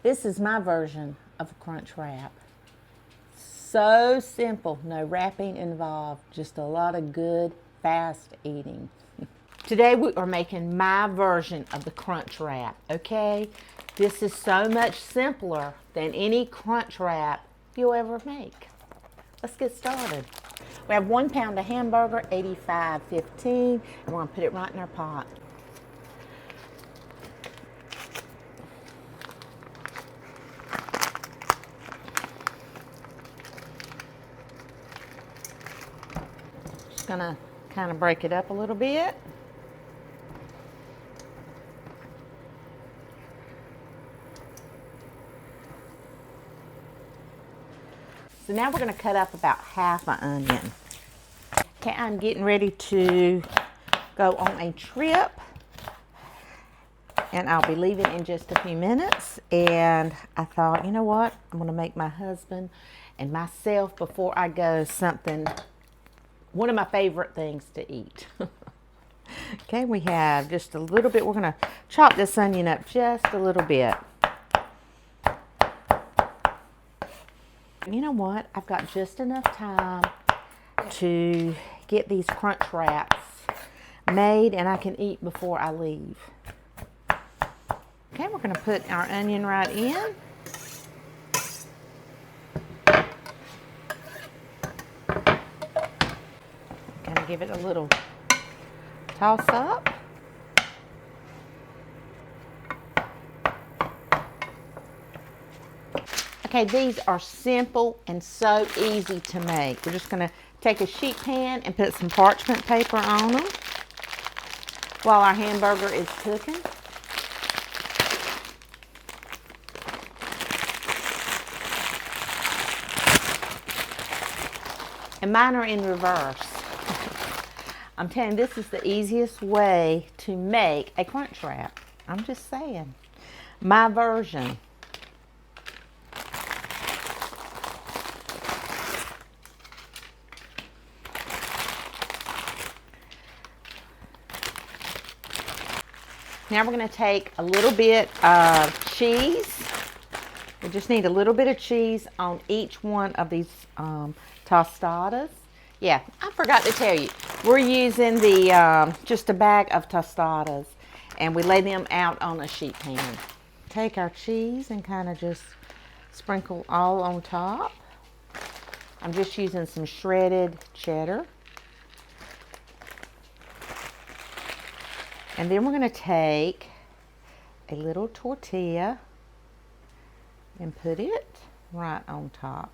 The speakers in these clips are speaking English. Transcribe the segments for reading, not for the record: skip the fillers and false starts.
This is my version of a crunch wrap. So simple, no wrapping involved, just a lot of good, fast eating. Today we are making my version of the crunch wrap, okay? This is so much simpler than any crunch wrap you'll ever make. Let's get started. We have 1 pound of hamburger, 85.15, and we're gonna put it right in our pot. Just gonna kind of break it up a little bit. So now we're going to cut up about half an onion. Okay, I'm getting ready to go on a trip, and I'll be leaving in just a few minutes. And I thought, you know what? I'm going to make my husband and myself before I go something, one of my favorite things to eat. Okay, we have just a little bit. We're going to chop this onion up just a little bit. You know what? I've got just enough time to get these crunch wraps made, and I can eat before I leave. Okay, we're going to put our onion right in. Kind of give it a little toss up. Okay, these are simple and so easy to make. We're just going to take a sheet pan and put some parchment paper on them while our hamburger is cooking. And mine are in reverse. I'm telling you, this is the easiest way to make a crunch wrap. I'm just saying. My version. Now we're going to take a little bit of cheese. We just need a little bit of cheese on each one of these tostadas. Yeah, I forgot to tell you. We're using the just a bag of tostadas, and we lay them out on a sheet pan. Take our cheese and kind of just sprinkle all on top. I'm just using some shredded cheddar. And then we're going to take a little tortilla and put it right on top.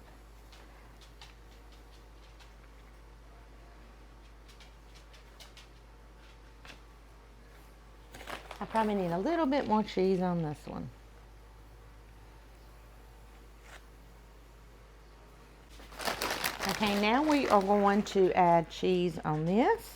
I probably need a little bit more cheese on this one. Okay, now we are going to add cheese on this.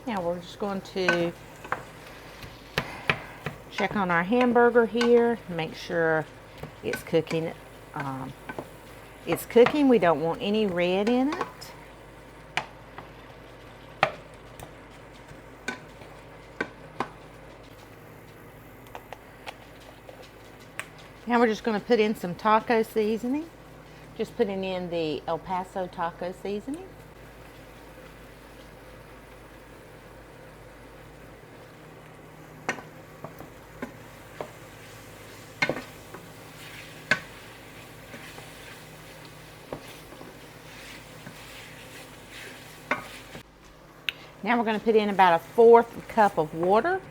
Now we're just going to check on our hamburger here, make sure it's cooking. It's cooking. We don't want any red in it. Now we're just going to put in some taco seasoning. Just putting in the El Paso taco seasoning. Now we're going to put in about a 1/4 cup of water.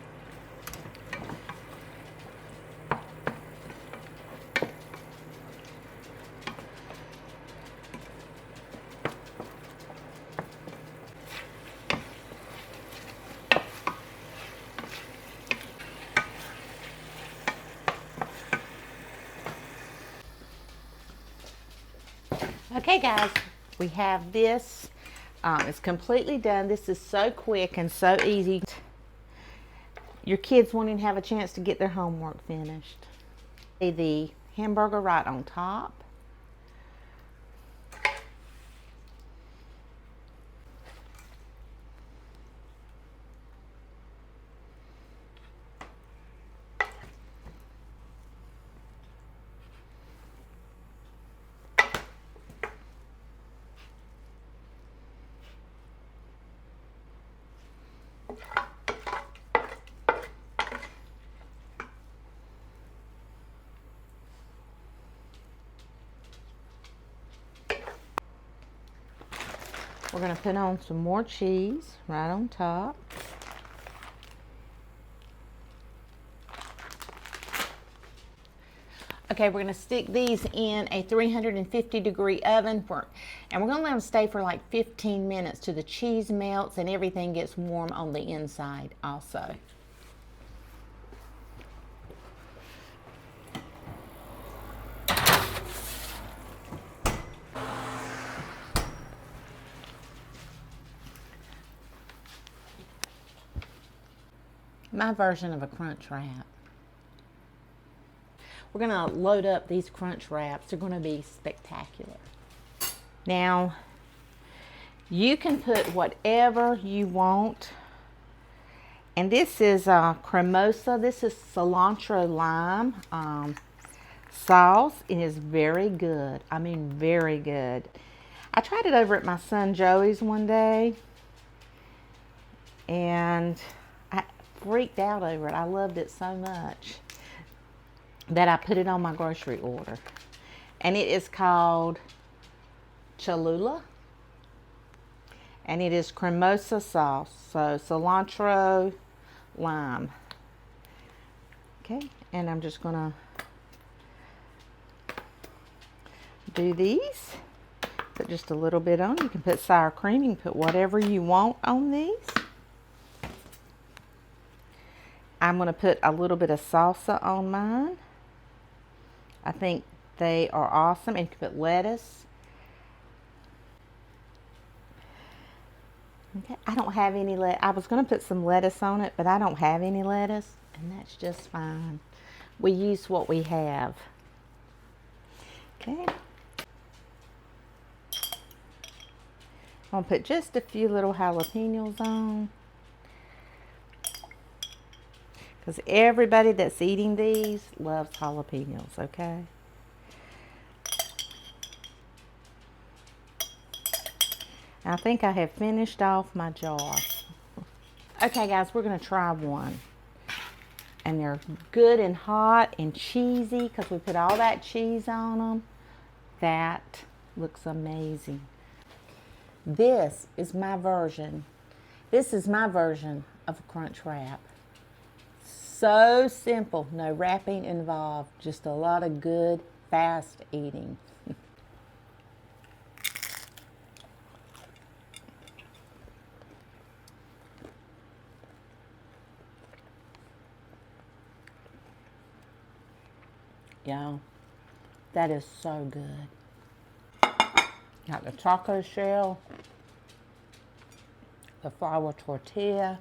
Okay guys, we have this It's completely done. This is so quick and so easy. Your kids won't even have a chance to get their homework finished. The hamburger right on top. We're going to put on some more cheese right on top. Okay, we're going to stick these in a 350-degree oven and we're going to let them stay for like 15 minutes till the cheese melts and everything gets warm on the inside also. My version of a crunch wrap. We're going to load up these crunch wraps. They're going to be spectacular. Now, you can put whatever you want. And this is cremosa. This is cilantro lime sauce. It is very good. I mean, very good. I tried it over at my son Joey's one day. And freaked out over it. I loved it so much that I put it on my grocery order. And it is called Cholula. And it is cremosa sauce. So cilantro, lime. Okay, and I'm just gonna do these. Put just a little bit on. You can put sour cream. You can put whatever you want on these. I'm going to put a little bit of salsa on mine. I think they are awesome. And you can put lettuce. Okay, I don't have any lettuce. I was going to put some lettuce on it, but I don't have any lettuce. And that's just fine. We use what we have. Okay. I'm going to put just a few little jalapeños on. Because everybody that's eating these loves jalapeños, okay? I think I have finished off my jar. Okay, guys, we're going to try one. And they're good and hot and cheesy because we put all that cheese on them. That looks amazing. This is my version. This is my version of a crunch wrap. So simple, no wrapping involved, just a lot of good, fast eating. Y'all, that is so good. Got the taco shell, the flour tortilla.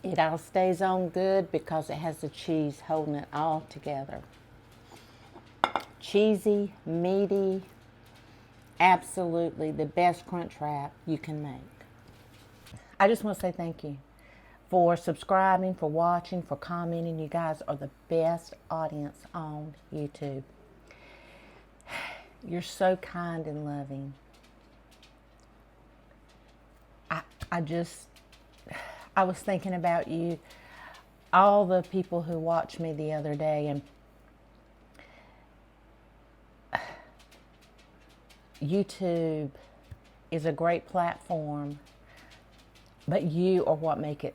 It all stays on good because it has the cheese holding it all together. Cheesy, meaty, absolutely the best crunch wrap you can make. I just want to say thank you for subscribing, for watching, for commenting. You guys are the best audience on YouTube. You're so kind and loving. I was thinking about you, all the people who watched me the other day, and YouTube is a great platform, but you are what make it,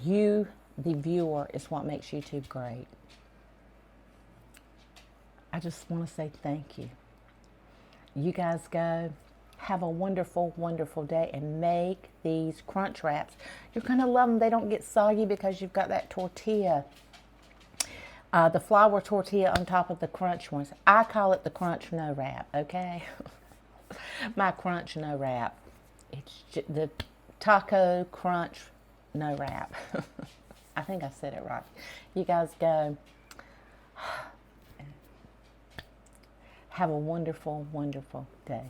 you, the viewer, is what makes YouTube great. I just want to say thank you. You guys go. Have a wonderful, wonderful day and make these crunch wraps. You're going to love them. They don't get soggy because you've got that tortilla, the flour tortilla on top of the crunch ones. I call it the crunch no wrap, okay? My crunch no wrap. It's the taco crunch no wrap. I think I said it right. You guys go. Have a wonderful, wonderful day.